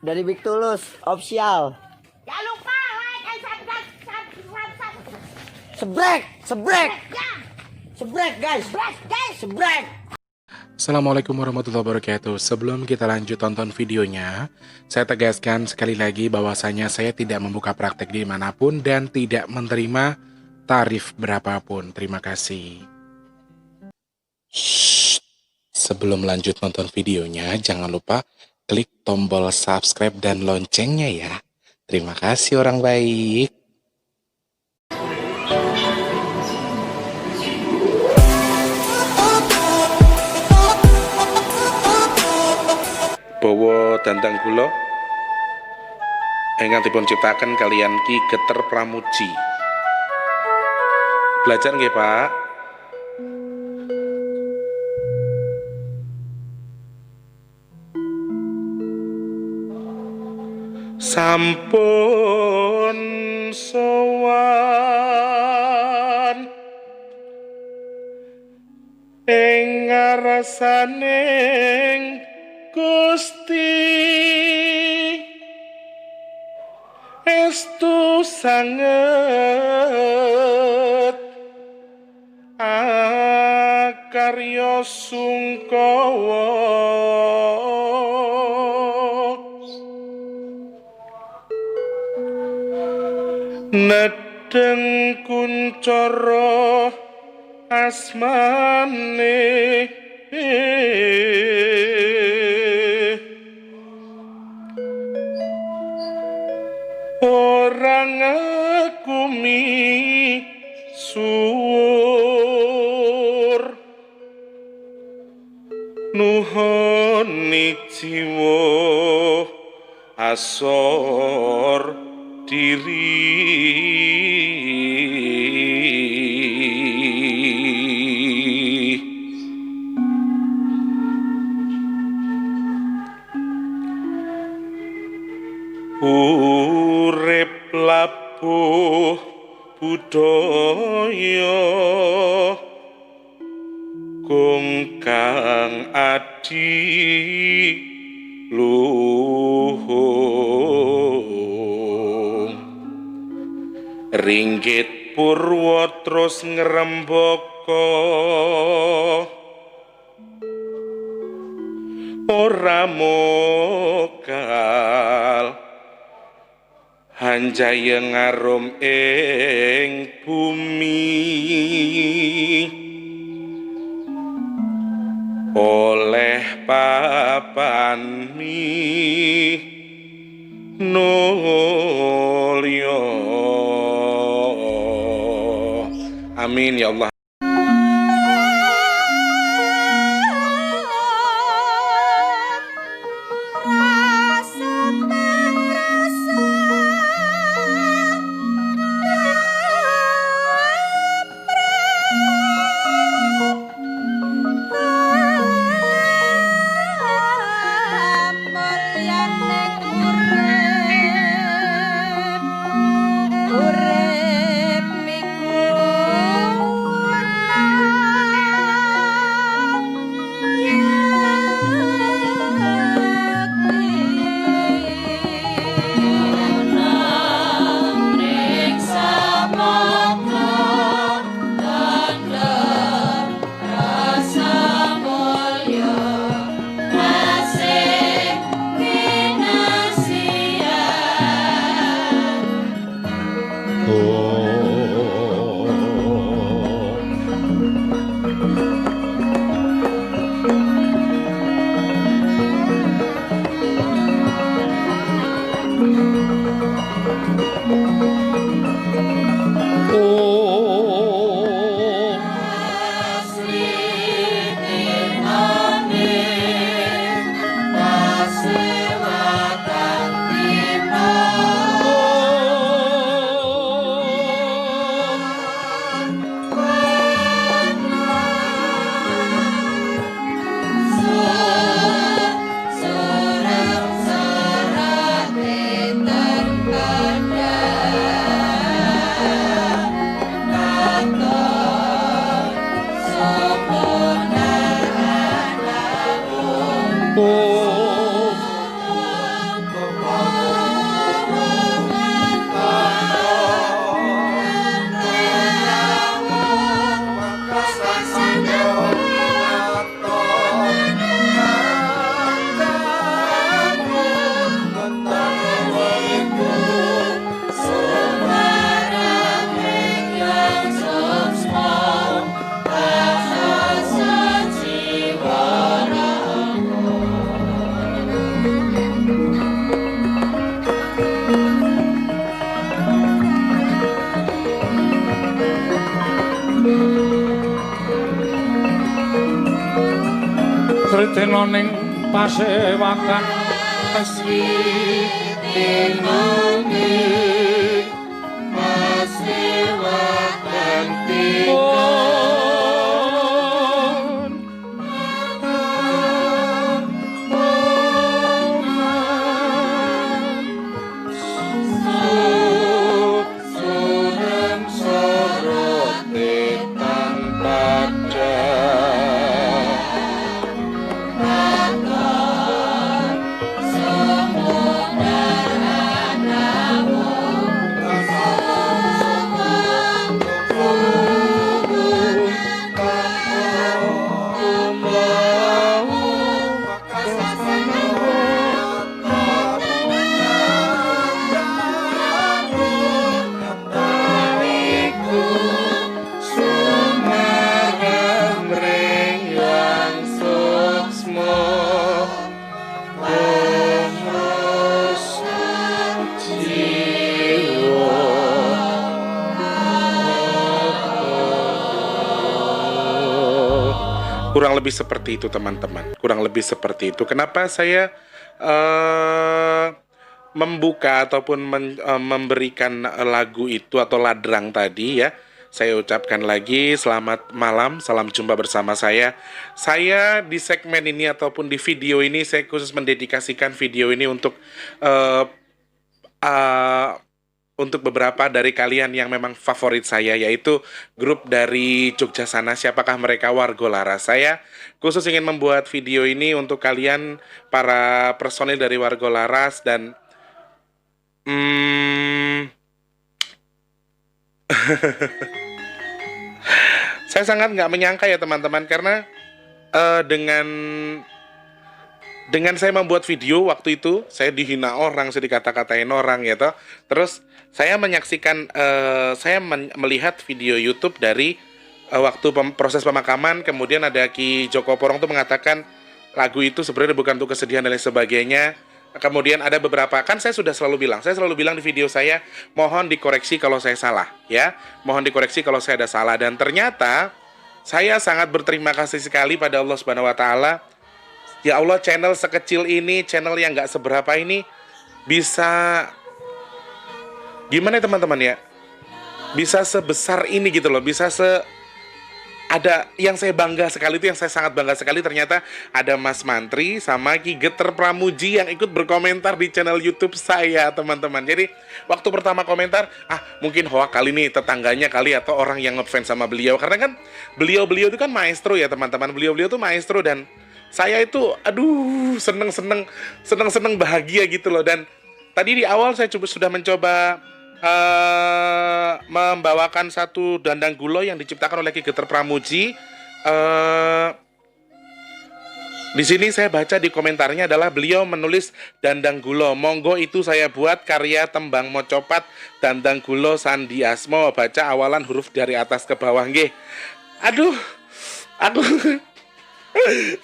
dari Big Tulus official. Jangan lupa like and subscribe. Sebrek, sebrek, Ya, sebrek guys, sebrek. Assalamualaikum warahmatullahi wabarakatuh. Sebelum kita lanjut tonton videonya, saya tegaskan sekali lagi bahwasanya saya tidak membuka praktek dimanapun dan tidak menerima tarif berapapun. Terima kasih. Shh. Sebelum lanjut nonton videonya, jangan lupa klik tombol subscribe dan loncengnya ya. Terima kasih orang baik. Bowo Dandang Gula ingkang dipun ciptaken kalian Ki Geter Pramuji. Belajar nggih, Pak? Sampun sowan ing ngarsaning Gusti estu sanget akarya sungkawa nedeng kuncara asmane orang ngakumi suwur nuhoni jiwa asor diri. Urip labuh budaya kungkang adi luhung ringgit purwa terus ngrembaka ora mokal hanjaya ngarum ing bumi oleh papan mi nulya. Amin ya Allah. Teno ning pasewakan asli tinungi pasewakan pun surem sorote tanpa kurang lebih seperti itu teman-teman, kurang lebih seperti itu. Kenapa saya membuka ataupun memberikan lagu itu atau ladrang tadi ya. Saya ucapkan lagi selamat malam, salam jumpa bersama saya. Saya di segmen ini ataupun di video ini saya khusus mendedikasikan video ini untuk beberapa dari kalian yang memang favorit saya, yaitu grup dari Jogja sana. Siapakah mereka? Warga Laras. Saya khusus ingin membuat video ini untuk kalian para personil dari Warga Laras dan saya sangat nggak menyangka ya teman-teman, karena dengan saya membuat video waktu itu saya dihina orang, saya dikata-katain orang ya toh. Terus saya menyaksikan, melihat video YouTube dari waktu proses pemakaman, kemudian ada Ki Joko Porong tuh mengatakan lagu itu sebenarnya bukan untuk kesedihan dan lain sebagainya. Kemudian ada beberapa, kan saya selalu bilang di video saya, mohon dikoreksi kalau saya salah ya, mohon dikoreksi kalau saya ada salah. Dan ternyata saya sangat berterima kasih sekali pada Allah Subhanahu Wa Taala. Ya Allah, channel sekecil ini, channel yang nggak seberapa ini bisa gimana ya teman-teman ya, bisa sebesar ini gitu loh, bisa ada yang saya bangga sekali itu, yang saya sangat bangga sekali, ternyata ada Mas Mantri sama Ki Geter Pramuji yang ikut berkomentar di channel YouTube saya teman-teman. Jadi waktu pertama komentar, mungkin hoak kali nih tetangganya kali atau orang yang ngefans sama beliau, karena kan beliau itu kan maestro ya teman-teman, beliau tuh maestro, dan saya itu seneng bahagia gitu loh. Dan tadi di awal saya sudah mencoba membawakan satu dandang gulo yang diciptakan oleh Ki Geter Pramuji. Di sini saya baca di komentarnya adalah beliau menulis dandang gulo, monggo itu saya buat karya tembang mocopat dandang gulo Sandi Asmo, baca awalan huruf dari atas ke bawah nggih. Aduh,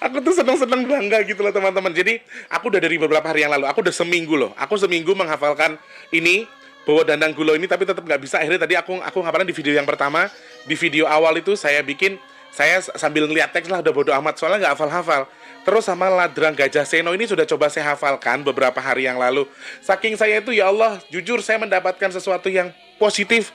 aku tuh seneng bangga gitu loh teman-teman. Jadi aku udah dari beberapa hari yang lalu, aku udah seminggu menghafalkan ini, bawa dandang gulo ini, tapi tetap nggak bisa. Akhirnya tadi aku ngapalin di video yang pertama. Di video awal itu saya sambil ngeliat teks lah, udah bodo amat soalnya nggak hafal-hafal. Terus sama ladrang Gajah Seno ini sudah coba saya hafalkan beberapa hari yang lalu. Saking saya itu, ya Allah, jujur saya mendapatkan sesuatu yang positif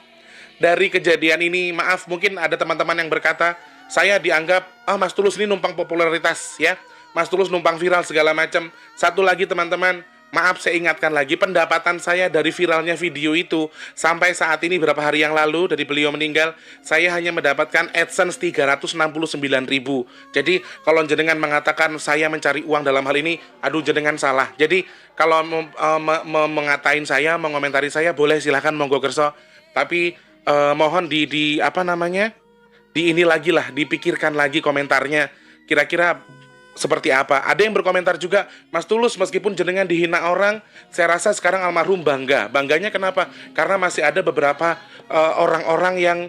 dari kejadian ini. Maaf, mungkin ada teman-teman yang berkata saya dianggap Mas Tulus ini numpang popularitas ya, Mas Tulus numpang viral segala macam. Satu lagi teman-teman, maaf saya ingatkan lagi, pendapatan saya dari viralnya video itu sampai saat ini berapa hari yang lalu dari beliau meninggal, saya hanya mendapatkan AdSense 369.000. Jadi kalau jenengan mengatakan saya mencari uang dalam hal ini, aduh jenengan salah. Jadi kalau mengatain saya, mengomentari saya, boleh silahkan monggo kerso. Tapi mohon di ini lagi lah, dipikirkan lagi komentarnya. Kira-kira seperti apa? Ada yang berkomentar juga, Mas Tulus meskipun jenengan dihina orang, saya rasa sekarang almarhum bangga. Bangganya kenapa? Karena masih ada beberapa orang-orang yang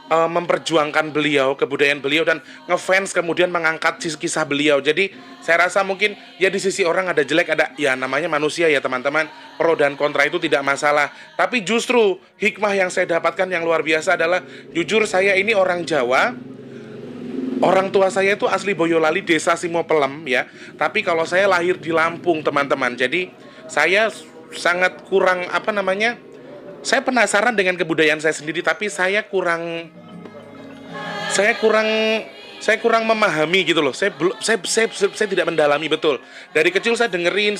memperjuangkan beliau, kebudayaan beliau, dan ngefans kemudian mengangkat kisah beliau. Jadi saya rasa mungkin ya di sisi orang ada jelek, ada ya namanya manusia ya teman-teman, pro dan kontra itu tidak masalah. Tapi justru hikmah yang saya dapatkan yang luar biasa adalah, jujur saya ini orang Jawa, Orang tua saya itu asli Boyolali, desa Simopelem ya. Tapi kalau saya lahir di Lampung, teman-teman. Jadi saya sangat kurang apa namanya? Saya penasaran dengan kebudayaan saya sendiri, tapi saya kurang saya kurang memahami gitu loh. Saya tidak mendalami betul. Dari kecil saya dengerin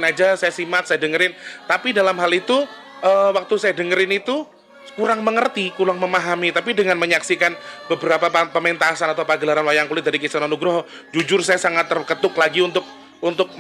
aja, saya simak, saya dengerin. Tapi dalam hal itu waktu saya dengerin itu kurang mengerti, kurang memahami. Tapi dengan menyaksikan beberapa pementasan atau pagelaran wayang kulit dari Ki Seno Nugroho, jujur saya sangat terketuk lagi untuk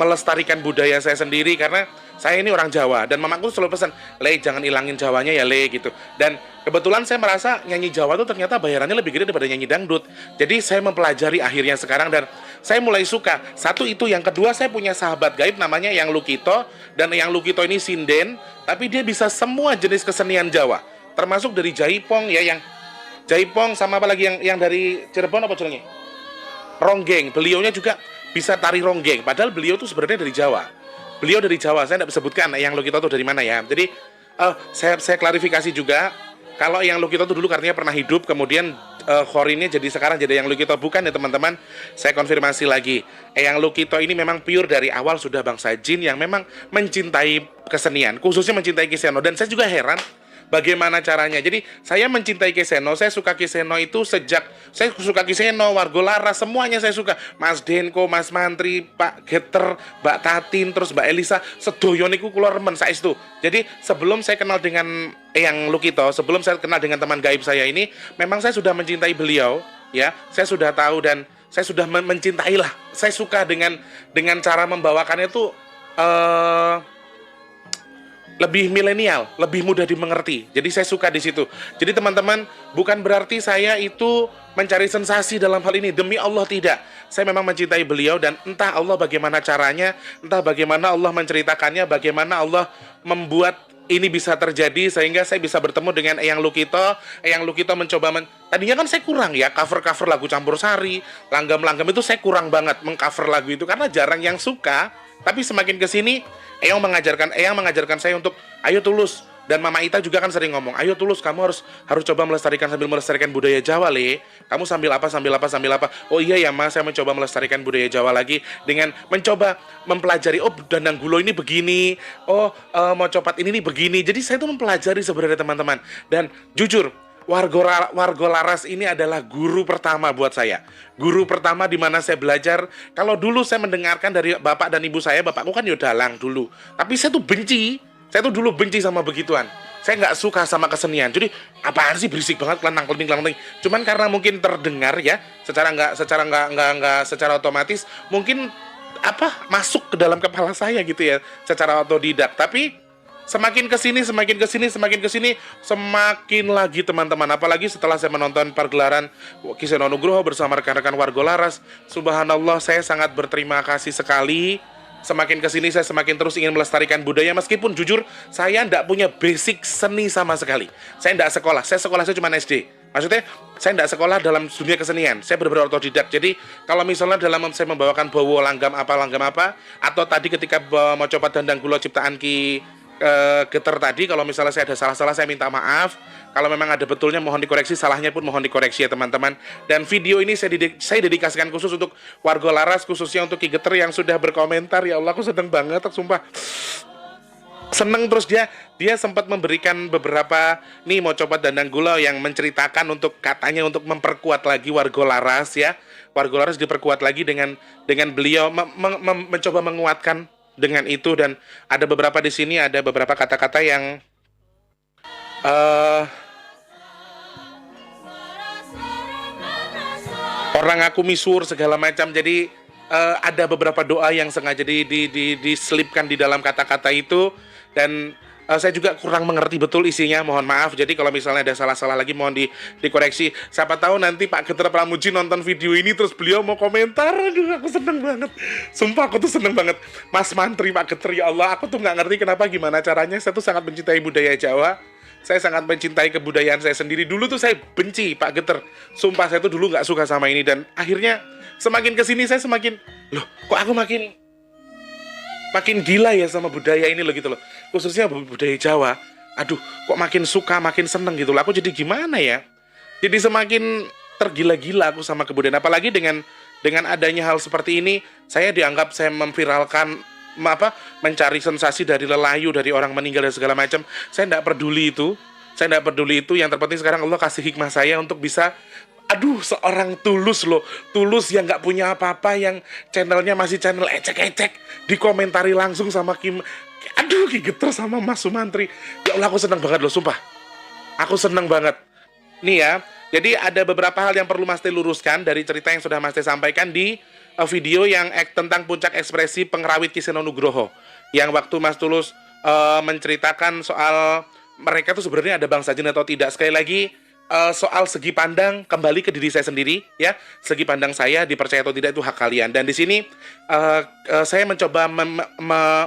melestarikan budaya saya sendiri, karena saya ini orang Jawa dan mamaku selalu pesan, "Le, jangan ilangin Jawanya ya, Le," gitu. Dan kebetulan saya merasa nyanyi Jawa itu ternyata bayarannya lebih gede daripada nyanyi dangdut. Jadi saya mempelajari akhirnya sekarang dan saya mulai suka. Satu itu, yang kedua saya punya sahabat gaib namanya Yang Lukito, dan Yang Lukito ini sinden, tapi dia bisa semua jenis kesenian Jawa, termasuk dari jaipong ya, yang jaipong sama apa lagi yang dari Cirebon apa judulnya? Ronggeng. Beliaunya juga bisa tari ronggeng, padahal beliau tuh sebenarnya dari Jawa. Beliau dari Jawa, saya tidak bisa sebutkan Yang Lukito tuh dari mana ya. Jadi saya klarifikasi juga, kalau Yang Lukito tuh dulu katanya pernah hidup, kemudian khorinnya jadi sekarang jadi Yang Lukito, bukan ya teman-teman. Saya konfirmasi lagi, Yang Lukito ini memang pure dari awal sudah bangsa jin yang memang mencintai kesenian, khususnya mencintai Ki Seno. Dan saya juga heran bagaimana caranya. Jadi saya mencintai Ki Seno, saya suka Ki Seno itu sejak saya suka Ki Seno, Wargo Laras, semuanya saya suka. Mas Denko, Mas Mantri, Pak Geter, Mbak Tatin, terus Mbak Elisa, sedoyo niku kula remen saestu. Jadi sebelum saya kenal dengan Yang Lukito, sebelum saya kenal dengan teman gaib saya ini, memang saya sudah mencintai beliau, ya. Saya sudah tahu dan saya sudah mencintai lah. Saya suka dengan cara membawakannya itu lebih milenial, lebih mudah dimengerti. Jadi saya suka di situ. Jadi teman-teman, bukan berarti saya itu mencari sensasi dalam hal ini. Demi Allah tidak. Saya memang mencintai beliau dan entah Allah bagaimana caranya, entah bagaimana Allah menceritakannya, bagaimana Allah membuat ini bisa terjadi sehingga saya bisa bertemu dengan Eyang Lukito. Eyang Lukito mencoba tadinya kan saya kurang ya cover lagu campur sari, langgam-langgam itu saya kurang banget mengcover lagu itu karena jarang yang suka. Tapi semakin kesini Eyang mengajarkan saya untuk ayo Tulus, dan Mama Ita juga kan sering ngomong, ayo Tulus, kamu harus coba sambil melestarikan budaya Jawa, Le. Kamu sambil apa. Oh iya ya Mas, saya mencoba melestarikan budaya Jawa lagi dengan mencoba mempelajari, oh Dandang Gulo ini begini, oh mau copat ini nih begini. Jadi saya tuh mempelajari sebenarnya teman-teman. Dan jujur, Wargo Laras ini adalah guru pertama buat saya. Guru pertama di mana saya belajar. Kalau dulu saya mendengarkan dari bapak dan ibu saya, bapakku kan dalang dulu. Tapi saya tuh dulu benci sama begituan. Saya nggak suka sama kesenian. Jadi apaan sih berisik banget, kelentang-kelenting. Cuman karena mungkin terdengar ya, secara otomatis mungkin masuk ke dalam kepala saya gitu ya, secara otodidak. Tapi semakin kesini, semakin lagi teman-teman. Apalagi setelah saya menonton pagelaran Ki Seno Nugroho bersama rekan-rekan Wargo Laras. Subhanallah, saya sangat berterima kasih sekali. Semakin kesini saya semakin terus ingin melestarikan budaya. Meskipun jujur, saya tidak punya basic seni sama sekali. Saya tidak sekolah, saya cuma SD. Maksudnya, saya tidak sekolah dalam dunia kesenian. Saya benar-benar otodidak. Jadi, kalau misalnya dalam saya membawakan bowo langgam apa, atau tadi ketika mau coba Dandang Gulo ciptaan Ki Geter tadi, kalau misalnya saya ada salah-salah saya minta maaf. Kalau memang ada betulnya mohon dikoreksi, salahnya pun mohon dikoreksi ya teman-teman. Dan video ini saya dedikasikan khusus untuk Wargo Laras, khususnya untuk Ki Geter yang sudah berkomentar. Ya Allah, aku seneng banget, sumpah. Seneng. Terus dia sempat memberikan beberapa nih mau coba Dandang Gulo yang menceritakan untuk katanya untuk memperkuat lagi Wargo Laras ya. Wargo Laras diperkuat lagi dengan beliau mencoba menguatkan dengan itu. Dan ada beberapa di sini, ada beberapa kata-kata yang orang aku misur segala macam. Jadi ada beberapa doa yang sengaja diselipkan di dalam kata-kata itu. Dan saya juga kurang mengerti betul isinya, mohon maaf. Jadi kalau misalnya ada salah-salah lagi mohon dikoreksi. Siapa tahu nanti Pak Geter Pramuji nonton video ini terus beliau mau komentar. Aduh, aku seneng banget. Sumpah aku tuh seneng banget. Mas Mantri, Pak Geter, ya Allah, aku tuh nggak ngerti kenapa, gimana caranya. Saya tuh sangat mencintai budaya Jawa. Saya sangat mencintai kebudayaan saya sendiri. Dulu tuh saya benci Pak Geter. Sumpah saya tuh dulu nggak suka sama ini. Dan akhirnya semakin kesini saya semakin, loh kok aku makin gila ya sama budaya ini loh gitu loh. Khususnya budaya Jawa. Aduh, kok makin suka, makin seneng gitu loh. Aku jadi gimana ya? Jadi semakin tergila-gila aku sama kebudayaan. Apalagi dengan adanya hal seperti ini, saya dianggap saya memviralkan mencari sensasi dari lelayu, dari orang meninggal dan segala macam. Saya tidak peduli itu. Saya tidak peduli itu. Yang terpenting sekarang Allah kasih hikmah saya untuk bisa, aduh, seorang Tulus loh, Tulus yang nggak punya apa-apa, yang channelnya masih channel ecek-ecek, dikomentari langsung sama aduh, Ki Geter sama Mas Sumantri. Ya Allah, aku senang banget loh, sumpah. Aku senang banget. Nih ya, jadi ada beberapa hal yang perlu Mas Teh luruskan dari cerita yang sudah Mas Teh sampaikan di video yang tentang puncak ekspresi Pengrawit Ki Seno Nugroho. Yang waktu Mas Tulus menceritakan soal mereka tuh sebenarnya ada bangsa jin atau tidak. Sekali lagi, soal segi pandang kembali ke diri saya sendiri, ya. Segi pandang saya, dipercaya atau tidak itu hak kalian. Dan di sini saya mencoba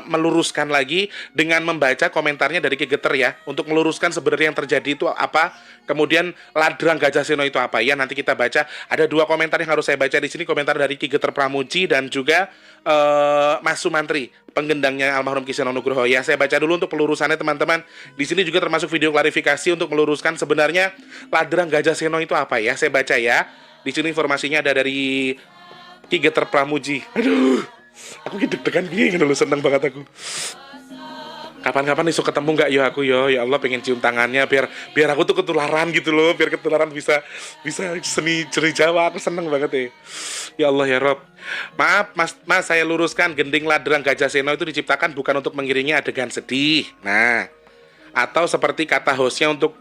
meluruskan lagi dengan membaca komentarnya dari Ki Geter ya, untuk meluruskan sebenarnya yang terjadi itu apa. Kemudian Ladrang Gajah Seno itu apa ya? Nanti kita baca. Ada 2 komentar yang harus saya baca di sini, komentar dari Ki Geter Pramuji dan juga Mas Sumantri, penggendangnya almarhum Ki Seno Nugroho ya. Saya baca dulu untuk pelurusannya teman-teman. Di sini juga termasuk video klarifikasi untuk meluruskan sebenarnya Ladrang Gajah Seno itu apa ya. Saya baca ya. Di sini informasinya ada dari Ki Geter Pramuji. Aduh, aku deg-degan gini dulu, seneng banget aku. Kapan-kapan iso ketemu nggak ya aku yo, ya Allah pengen cium tangannya biar aku tuh ketularan gitu loh, biar ketularan bisa seni Jawa. Aku seneng banget ya. Ya Allah ya Rob. Maaf Mas saya luruskan, gending Ladrang Gajah Seno itu diciptakan bukan untuk mengiringi adegan sedih. Nah, atau seperti kata hostnya untuk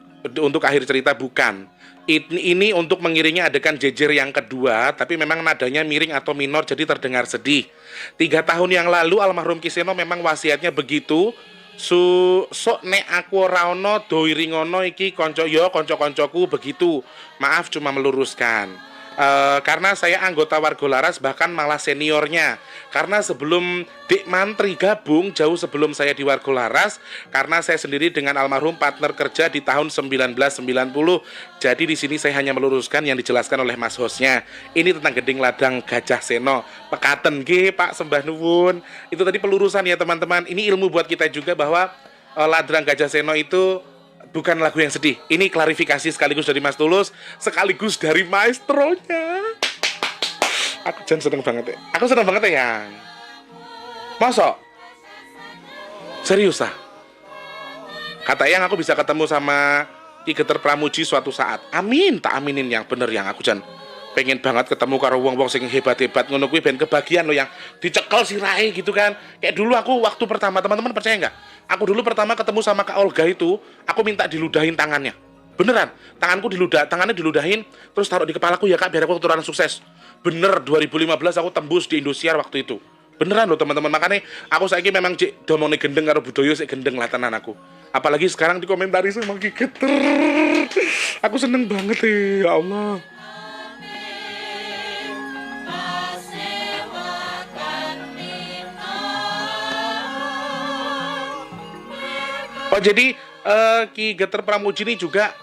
akhir cerita, bukan. Ini untuk mengiringi adegan jejer yang kedua, tapi memang nadanya miring atau minor jadi terdengar sedih. 3 tahun yang lalu almarhum Ki Seno memang wasiatnya begitu. Sok nek aku ora ono doiri ngono iki kanca-kancaku begitu. Maaf cuma meluruskan. Karena saya anggota Warga Laras, bahkan malah seniornya. Karena sebelum Dik Mantri gabung, jauh sebelum saya di Warga Laras, karena saya sendiri dengan almarhum partner kerja di tahun 1990. Jadi di sini saya hanya meluruskan yang dijelaskan oleh Mas hostnya. Ini tentang gending Ladrang Gajah Seno. Pekaten nggih Pak, sembah nuwun. Itu tadi pelurusan ya teman-teman. Ini ilmu buat kita juga bahwa Ladrang Gajah Seno itu bukan lagu yang sedih. Ini klarifikasi sekaligus dari Mas Tulus, sekaligus dari maestronya. Aku seneng banget ya. Aku seneng banget ya. Masa? Serius ah? Kata yang aku bisa ketemu sama Ki Geter Pramuji suatu saat. Amin, tak aminin yang bener yang aku pengen banget ketemu karo wong-wong sing hebat-hebat ngono kuwi ben kebagian lo yang dicekel sirahe gitu kan. Kayak dulu aku waktu pertama, teman-teman percaya nggak? Aku dulu pertama ketemu sama Kak Olga itu, aku minta diludahin tangannya. Beneran, tangannya diludahin, terus taruh di kepalaku ya Kak, biar aku keturunan sukses. Bener, 2015 aku tembus di Indosiar waktu itu. Beneran loh teman-teman, makanya aku saiki memang domone gendeng karo budaya sik gendeng lah tenan aku. Apalagi sekarang dikomentari sama Ki Geter. Aku seneng banget ya Allah. Oh jadi Ki Geter Pramuji ini juga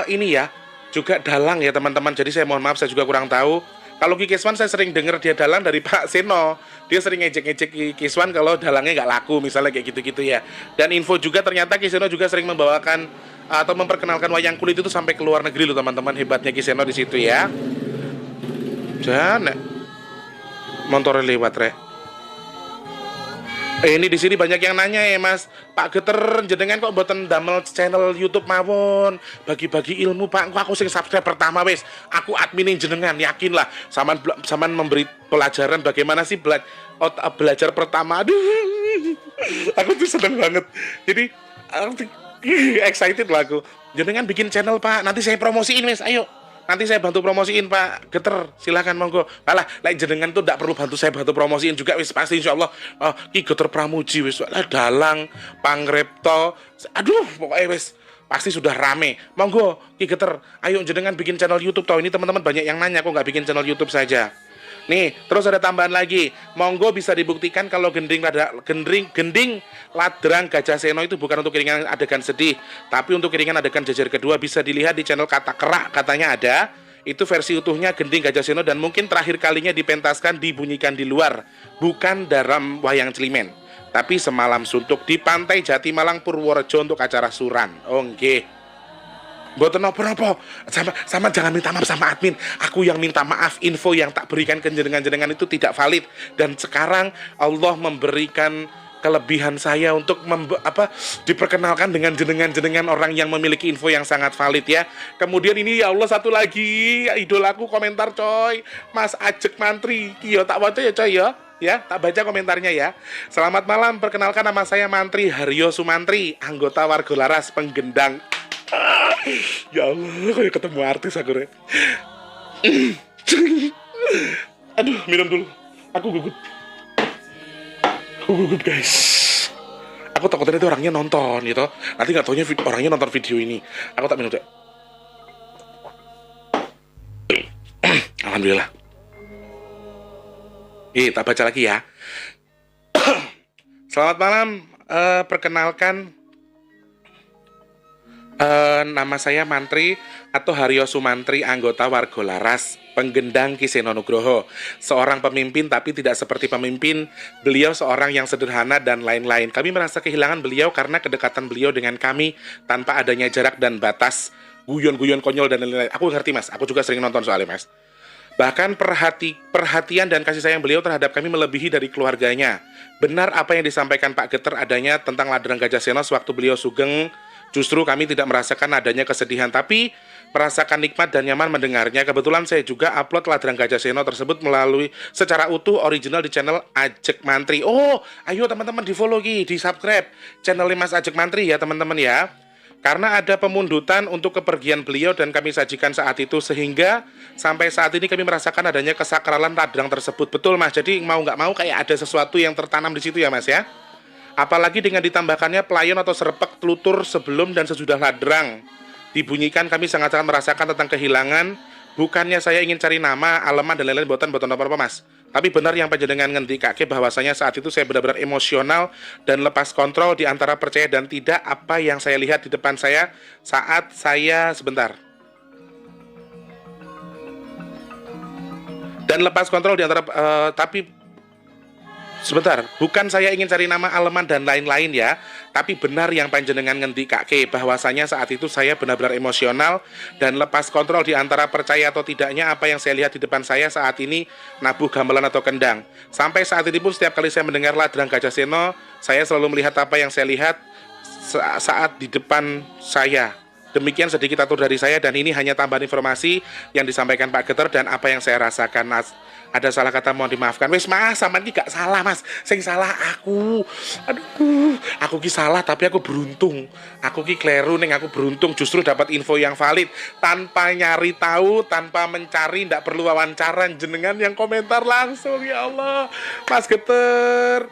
ini ya, juga dalang ya teman-teman. Jadi saya mohon maaf, saya juga kurang tahu. Kalau Ki Kiswan saya sering dengar dia dalang dari Pak Seno. Dia sering ngejek-ngejek Ki Kiswan kalau dalangnya nggak laku, misalnya kayak gitu-gitu ya. Dan info juga ternyata Ki Seno juga sering membawakan atau memperkenalkan wayang kulit itu sampai ke luar negeri loh teman-teman. Hebatnya Ki Seno di situ ya. Jangan motornya lewat rek. Ini di sini banyak yang nanya ya Mas, Pak Geter jenengan kok mboten damel channel YouTube mawon, bagi-bagi ilmu Pak. Aku sing subscribe pertama wis. Aku adminin jenengan, yakinlah saman memberi pelajaran bagaimana sih belajar pertama. Aduh. Aku tuh seneng banget. Jadi excited lah aku. Jenengan bikin channel Pak, nanti saya promosiin wis. Ayo. Nanti saya bantu promosiin Pak Geter, silakan monggo. Alah, jenengan tuh tidak perlu bantu saya bantu promosiin juga wis, pasti insyaallah Ki Geter Pramuji wis dalang pangrepto. Aduh, pokoknya wis pasti sudah rame. Monggo Ki Geter, ayo jenengan bikin channel YouTube toh. Ini teman-teman banyak yang nanya kok nggak bikin channel YouTube saja. Nih, terus ada tambahan lagi. Monggo bisa dibuktikan kalau gending Ladrang Gajah Seno itu bukan untuk iringan adegan sedih, tapi untuk iringan adegan jejer kedua. Bisa dilihat di channel Kata Kerak, katanya ada. Itu versi utuhnya gending Gajah Seno dan mungkin terakhir kalinya dipentaskan dibunyikan di luar, bukan dalam wayang Celimen, tapi semalam suntuk di Pantai Jati Malang Purworejo untuk acara suran. Oh nggih. Mboten napa-napa. Sama jangan minta maaf sama admin. Aku yang minta maaf, info yang tak berikan ke jenengan-jenengan itu tidak valid. Dan sekarang Allah memberikan kelebihan saya untuk diperkenalkan dengan jenengan-jenengan orang yang memiliki info yang sangat valid ya. Kemudian ini ya Allah satu lagi, idolaku komentar coy. Mas Ajek Mantri. Kiyo tak baca ya coy ya. Ya, tak baca komentarnya ya. Selamat malam, perkenalkan nama saya Mantri Haryo Sumantri, anggota Warga Laras Penggendang. Ya Allah, kayak ketemu artis aku re. Aduh, minum dulu. Aku gugup. Guys. Aku takutnya itu orangnya nonton gitu. Nanti nggak taunya orangnya nonton video ini. Aku tak minum deh. Alhamdulillah. Tak baca lagi ya. Selamat malam. Perkenalkan. Nama saya Mantri atau Haryo Sumantri, anggota Warga Laras Penggendang Kiseno Nugroho. Seorang pemimpin tapi tidak seperti pemimpin. Beliau seorang yang sederhana dan lain-lain. Kami merasa kehilangan beliau karena kedekatan beliau dengan kami tanpa adanya jarak dan batas. Guyon-guyon konyol dan lain-lain. Aku ngerti mas, aku juga sering nonton soalnya mas. Bahkan perhatian dan kasih sayang beliau terhadap kami melebihi dari keluarganya. Benar apa yang disampaikan Pak Geter adanya tentang Ladang Gajah Seno sewaktu beliau sugeng. Justru kami tidak merasakan adanya kesedihan, tapi merasakan nikmat dan nyaman mendengarnya. Kebetulan saya juga upload Ladang Gajah Seno tersebut melalui secara utuh original di channel Ajek Mantri. Oh, ayo teman-teman di follow di subscribe channel Mas Ajek Mantri ya teman-teman ya. Karena ada pemundutan untuk kepergian beliau dan kami sajikan saat itu, sehingga sampai saat ini kami merasakan adanya kesakralan ladang tersebut. Betul mas, jadi mau nggak mau kayak ada sesuatu yang tertanam di situ ya mas ya. Apalagi dengan ditambahkannya pelayon atau serpek telutur sebelum dan sesudah ladrang dibunyikan, kami sangat-sangat merasakan tentang kehilangan. Bukannya saya ingin cari nama, alamat dan lain-lain, boten apa-apa mas. Tapi benar yang panjenengan ngendikake bahwasanya saat itu saya benar-benar emosional dan lepas kontrol di antara percaya dan tidak apa yang saya lihat di depan saya saat saya dan lepas kontrol di antara bukan saya ingin cari nama, alamat dan lain-lain ya. Tapi benar yang panjenengan ngendikake bahwasanya saat itu saya benar-benar emosional dan lepas kontrol di antara percaya atau tidaknya apa yang saya lihat di depan saya saat ini, nabuh gamelan atau kendang. Sampai saat ini pun setiap kali saya mendengar Ladang Gajah Seno, saya selalu melihat apa yang saya lihat saat di depan saya. Demikian sedikit atur dari saya, dan ini hanya tambahan informasi yang disampaikan Pak Geter dan apa yang saya rasakan. Ada salah kata mohon dimaafkan. Wes mas, sampean ki gak salah mas, sing salah aku. Aduh, aku ki salah tapi aku beruntung. Aku ki kleru neng, aku beruntung justru dapat info yang valid tanpa nyari tahu, tanpa mencari, ndak perlu wawancara jenengan yang komentar langsung. Ya Allah, Mas Geter,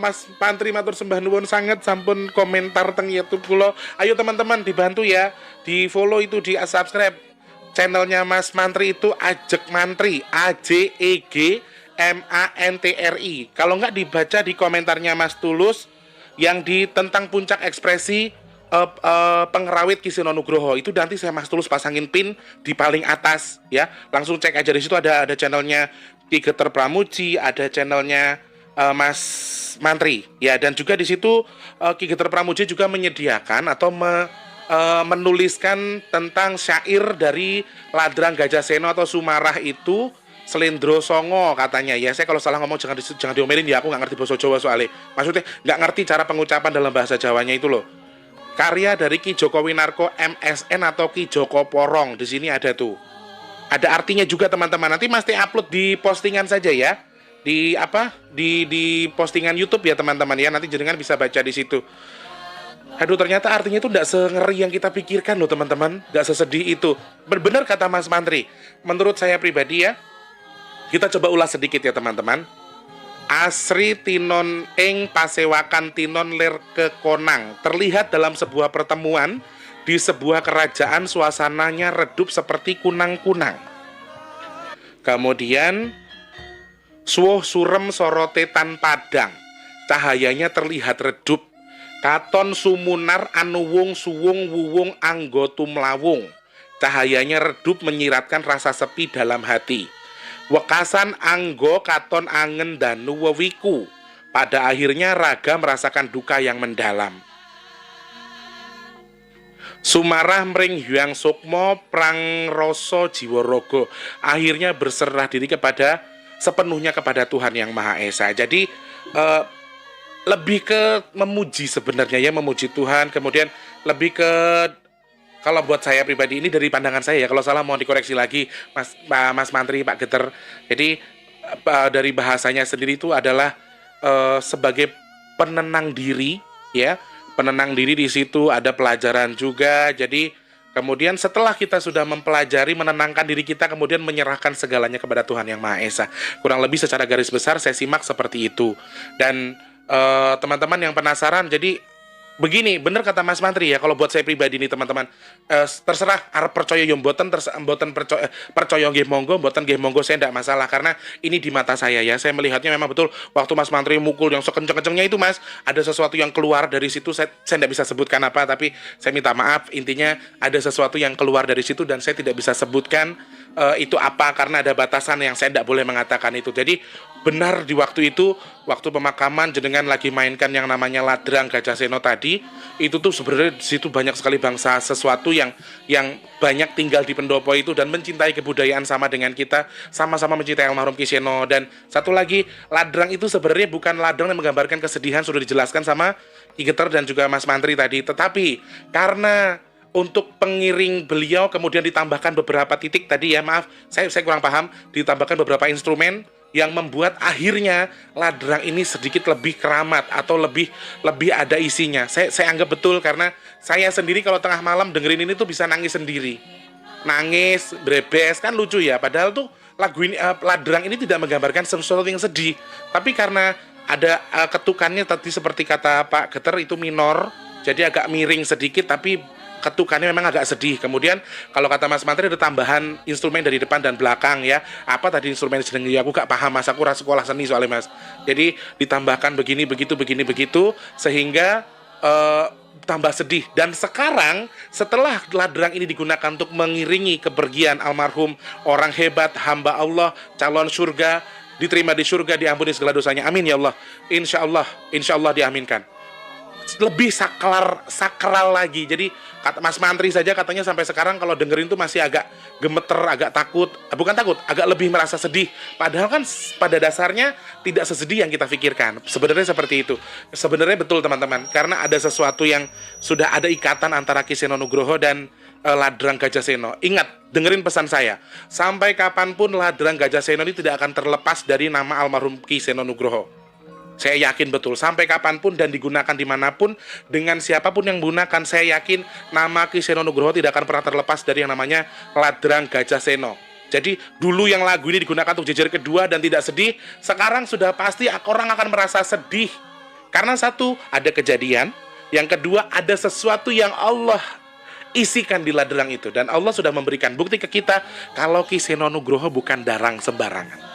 Mas Mantri matur sembah nuwun sangat sampun komentar teng YouTube kula. Ayo teman-teman dibantu ya, di follow itu, di subscribe channelnya Mas Mantri itu Ajek Mantri, AJEGMANTRI. Kalau nggak dibaca di komentarnya Mas Tulus yang di tentang puncak ekspresi pengrawit Kiseno Nugroho itu, nanti saya Mas Tulus pasangin pin di paling atas ya. Langsung cek aja, di situ ada channelnya Ki Geter Pramuji, ada channelnya Mas Mantri ya, dan juga di situ Ki Geter Pramuji juga menyediakan atau menuliskan tentang syair dari Ladang Gajah Seno atau Sumarah itu Slendro Songo katanya ya. Saya kalau salah ngomong jangan diomelin ya, aku nggak ngerti bahasa Jawa soalnya. Maksudnya nggak ngerti cara pengucapan dalam bahasa Jawanya itu loh. Karya dari Ki Joko Winarko MSN atau Ki Joko Porong, di sini ada tuh. Ada artinya juga teman-teman. Nanti mesti upload di postingan saja ya. Di postingan YouTube ya teman-teman ya. Nanti jenengan bisa baca di situ. Aduh, ternyata artinya itu tidak sengeri yang kita pikirkan loh teman-teman, tidak sesedih itu. Benar kata Mas Mantri, menurut saya pribadi ya, kita coba ulas sedikit ya teman-teman. Asri tinon ing pasewakan tinon lir kekonang, terlihat dalam sebuah pertemuan di sebuah kerajaan, suasananya redup seperti kunang-kunang. Kemudian suwuh surem sorote tan padang, cahayanya terlihat redup. Katon sumunar anuwung suwung wuwung anggo tumlawung, cahayanya redup menyiratkan rasa sepi dalam hati. Wekasan anggo katon angen danu wewiku, pada akhirnya raga merasakan duka yang mendalam. Sumarah mring Hyang Sukmo prang rasa jiwa raga. Akhirnya berserah diri sepenuhnya kepada Tuhan yang Maha Esa. Jadi lebih ke memuji sebenarnya ya, memuji Tuhan. Kemudian lebih ke, kalau buat saya pribadi ini dari pandangan saya ya, kalau salah mohon dikoreksi lagi Mas Mantri, Pak Geter. Jadi dari bahasanya sendiri itu adalah sebagai penenang diri ya. Penenang diri di situ ada pelajaran juga. Jadi kemudian setelah kita sudah mempelajari, menenangkan diri kita, kemudian menyerahkan segalanya kepada Tuhan yang Maha Esa. Kurang lebih secara garis besar saya simak seperti itu. Dan teman-teman yang penasaran, jadi begini, bener kata Mas Mantri ya, kalau buat saya pribadi nih teman-teman, terserah arep percaya yo mboten, mboten percaya nggih monggo, mboten nggih monggo, saya ndak masalah, karena ini di mata saya ya, saya melihatnya memang betul waktu Mas Mantri mukul yang sekenceng-kencengnya itu Mas, ada sesuatu yang keluar dari situ, saya ndak bisa sebutkan apa, tapi saya minta maaf, intinya ada sesuatu yang keluar dari situ dan saya tidak bisa sebutkan itu apa, karena ada batasan yang saya ndak boleh mengatakan itu. Jadi benar di waktu itu, waktu pemakaman jenengan lagi mainkan yang namanya Ladrang Gajah Seno tadi, itu tuh sebenarnya di situ banyak sekali bangsa sesuatu yang banyak tinggal di pendopo itu dan mencintai kebudayaan sama dengan kita, sama-sama mencintai almarhum Ki Seno. Dan satu lagi, Ladrang itu sebenarnya bukan ladrang yang menggambarkan kesedihan, sudah dijelaskan sama Ki Geter dan juga Mas Mantri tadi, tetapi karena untuk pengiring beliau kemudian ditambahkan beberapa titik tadi ya, maaf saya kurang paham, ditambahkan beberapa instrumen yang membuat akhirnya Ladrang ini sedikit lebih keramat atau lebih ada isinya. Saya anggap betul, karena saya sendiri kalau tengah malam dengerin ini tuh bisa nangis sendiri. Nangis, brebes, kan lucu ya. Padahal tuh lagu ini, Ladrang ini tidak menggambarkan sesuatu yang sedih. Tapi karena ada ketukannya tadi seperti kata Pak Geter itu minor, jadi agak miring sedikit, tapi ketukannya memang agak sedih. Kemudian kalau kata Mas Mantri ada tambahan instrumen dari depan dan belakang ya. Apa tadi instrumen sedang aku gak paham Mas, aku sekolah seni soalnya Mas. Jadi ditambahkan begini begitu sehingga tambah sedih. Dan sekarang setelah Ladrang ini digunakan untuk mengiringi kepergian almarhum orang hebat, hamba Allah, calon surga, diterima di surga, diampuni segala dosanya, amin ya Allah. Insya Allah diaminkan. Lebih sakral lagi. Jadi kata Mas Mantri saja katanya sampai sekarang kalau dengerin tuh masih agak gemeter, agak takut, bukan takut, agak lebih merasa sedih. Padahal kan pada dasarnya tidak sesedih yang kita pikirkan. Sebenarnya seperti itu. Sebenarnya betul teman-teman, karena ada sesuatu yang sudah ada ikatan antara Ki Seno Nugroho dan Ladrang Gajah Seno. Ingat, dengerin pesan saya, sampai kapanpun Ladrang Gajah Seno ini tidak akan terlepas dari nama almarhum Ki Seno Nugroho. Saya yakin betul, sampai kapanpun dan digunakan dimanapun, dengan siapapun yang menggunakan, saya yakin nama Ki Seno Nugroho tidak akan pernah terlepas dari yang namanya Ladrang Gajah Seno. Jadi dulu yang lagu ini digunakan untuk jejer kedua dan tidak sedih, sekarang sudah pasti orang akan merasa sedih. Karena satu, ada kejadian, yang kedua ada sesuatu yang Allah isikan di Ladrang itu. Dan Allah sudah memberikan bukti ke kita kalau Ki Seno Nugroho bukan dalang sembarangan.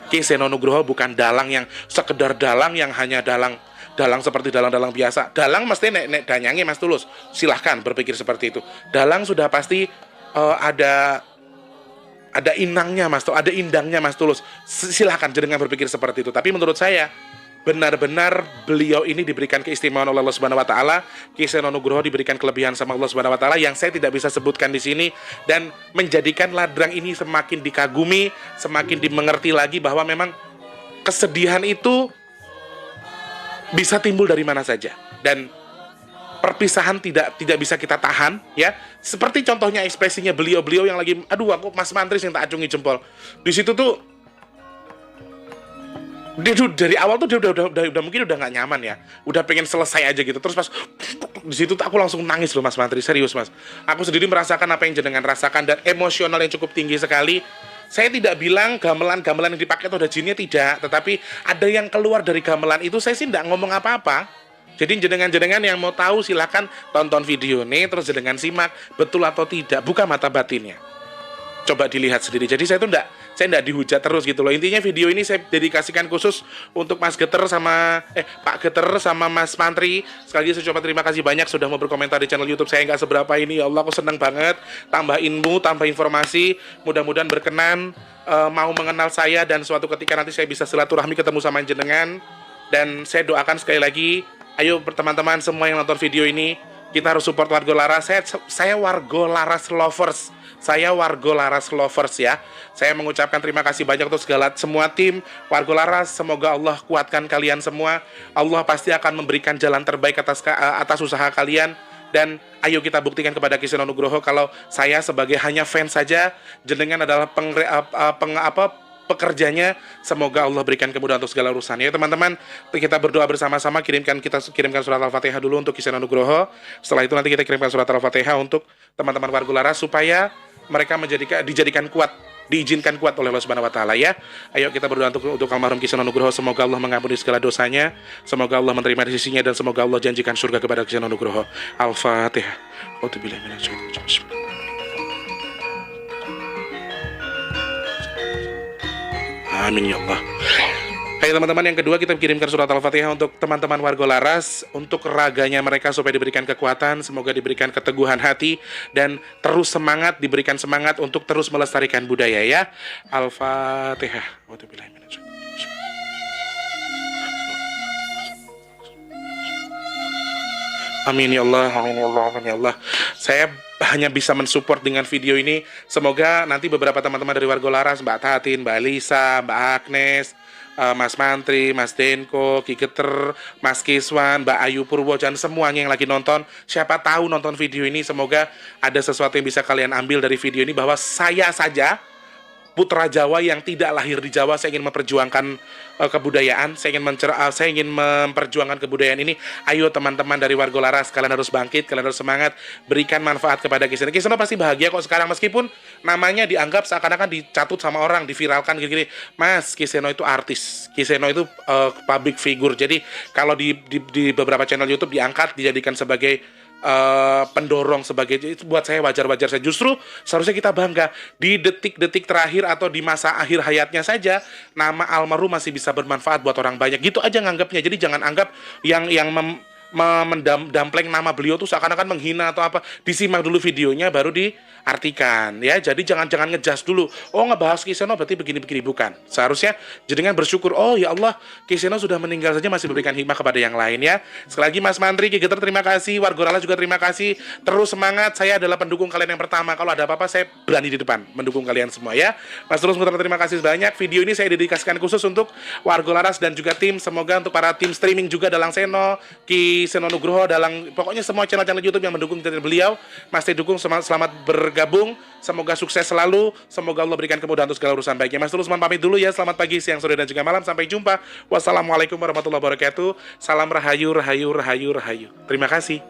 Ki Seno Nugroho bukan dalang yang sekedar dalang yang hanya dalang seperti dalang biasa. Dalang mesti nek danyange Mas Tulus. Silahkan berpikir seperti itu. Dalang sudah pasti ada inangnya Mas Tulus, ada indangnya Mas Tulus. Silahkan jenengan berpikir seperti itu. Tapi menurut saya benar-benar beliau ini diberikan keistimewaan oleh Allah Subhanahu wa taala. Ki Seno Nugroho diberikan kelebihan sama Allah Subhanahu wa taala yang saya tidak bisa sebutkan di sini, dan menjadikan Ladrang ini semakin dikagumi, semakin dimengerti lagi bahwa memang kesedihan itu bisa timbul dari mana saja, dan perpisahan tidak bisa kita tahan ya. Seperti contohnya ekspresinya beliau yang lagi, aduh aku Mas Mantri yang tak acungi jempol. Di situ tuh dia dari awal tuh dia udah mungkin udah nggak nyaman ya, udah pengen selesai aja gitu. Terus pas di situ tuh aku langsung nangis loh Mas Mantri, serius Mas. Aku sendiri merasakan apa yang jenengan rasakan, dan emosional yang cukup tinggi sekali. Saya tidak bilang gamelan yang dipakai itu ada jinnya, tidak, tetapi ada yang keluar dari gamelan itu. Saya sih tidak ngomong apa-apa. Jadi jenengan yang mau tahu silakan tonton video ini, terus jenengan simak betul atau tidak, buka mata batinnya. Coba dilihat sendiri. Jadi saya enggak dihujat terus gitu loh. Intinya video ini saya dedikasikan khusus untuk Mas Geter sama Pak Geter sama Mas Mantri. Sekali lagi saya coba terima kasih banyak sudah mau berkomentar di channel YouTube saya. Enggak seberapa ini, ya Allah aku senang banget. Tambah ilmu, tambah informasi. Mudah-mudahan berkenan, mau mengenal saya, dan suatu ketika nanti saya bisa silaturahmi ketemu sama jenengan. Dan saya doakan sekali lagi, ayo teman-teman semua yang nonton video ini, Kita harus support Wargo Laras. Saya Wargo Laras lovers. Saya Wargo Laras lovers ya. Saya mengucapkan terima kasih banyak untuk semua tim Wargo Laras. Semoga Allah kuatkan kalian semua. Allah pasti akan memberikan jalan terbaik atas usaha kalian. Dan ayo kita buktikan kepada Ki Seno Nugroho kalau saya sebagai hanya fans saja, jenengan adalah pekerjanya. Semoga Allah berikan kemudahan untuk segala urusan ya teman-teman. Kita berdoa bersama-sama, kita kirimkan surat Al-Fatihah dulu untuk Ki Seno Nugroho. Setelah itu nanti kita kirimkan surat Al-Fatihah untuk teman-teman Wargo Laras supaya mereka dijadikan kuat, diizinkan kuat oleh Allah Subhanahu wa taala ya. Ayo kita berdoa untuk almarhum Ki Seno Nugroho, semoga Allah mengampuni segala dosanya, semoga Allah menerima di sisinya, dan semoga Allah janjikan surga kepada Ki Seno Nugroho. Al-Fatihah. Amin ya Allah. Hai teman-teman, yang kedua kita kirimkan surat Al-Fatihah untuk teman-teman Wargo Laras, untuk raganya mereka supaya diberikan kekuatan, semoga diberikan keteguhan hati dan terus semangat, diberikan semangat untuk terus melestarikan budaya ya. Al-Fatihah. Amin ya Allah, amin ya Allah, amin ya Allah. Saya hanya bisa mensupport dengan video ini. Semoga nanti beberapa teman-teman dari Wargo Laras, Mbak Tatin, Mbak Lisa, Mbak Agnes, Mas Mantri, Mas Denko, Ki Geter, Mas Kiswan, Mbak Ayu Purwo, dan semuanya yang lagi nonton, siapa tahu nonton video ini, semoga ada sesuatu yang bisa kalian ambil dari video ini, bahwa saya saja putra Jawa yang tidak lahir di Jawa, saya ingin memperjuangkan kebudayaan, saya ingin memperjuangkan kebudayaan ini. Ayo teman-teman dari Wargo Laras, kalian harus bangkit, kalian harus semangat, berikan manfaat kepada Ki Seno. Ki Seno pasti bahagia kok sekarang, meskipun namanya dianggap seakan-akan dicatut sama orang, diviralkan gini-gini. Mas, Ki Seno itu artis, Ki Seno itu public figure. Jadi kalau di beberapa channel YouTube diangkat, dijadikan sebagai pendorong, sebagai, itu buat saya wajar-wajar saja. Justru seharusnya kita bangga di detik-detik terakhir atau di masa akhir hayatnya saja nama almarhum masih bisa bermanfaat buat orang banyak. Gitu aja nganggapnya. Jadi jangan anggap yang mendampleng nama beliau tuh seakan-akan menghina atau apa. Disimak dulu videonya baru diartikan ya. Jadi jangan ngejudge dulu. Oh, ngebahas Ki Seno berarti begini-begini, bukan. Seharusnya jenengan bersyukur, oh ya Allah, Ki Seno sudah meninggal saja masih memberikan hikmah kepada yang lain ya. Sekali lagi Mas Mantri, Ki Geter, terima kasih. Wargo Laras juga terima kasih. Terus semangat, saya adalah pendukung kalian yang pertama. Kalau ada apa-apa saya berani di depan mendukung kalian semua ya. Mas Terus Muter, terima kasih banyak. Video ini saya dedikasikan khusus untuk Wargo Laras dan juga tim. Semoga untuk para tim streaming juga Dalang Seno, Ki Seno Nugroho, pokoknya semua channel-channel YouTube yang mendukung beliau, Mas dukung, selamat bergabung, semoga sukses selalu, semoga Allah berikan kemudahan untuk segala urusan baiknya. Mas Terus pamit dulu ya, selamat pagi, siang, sore, dan juga malam, sampai jumpa. Wassalamualaikum warahmatullahi wabarakatuh. Salam rahayu, rahayu, rahayu, rahayu. Terima kasih.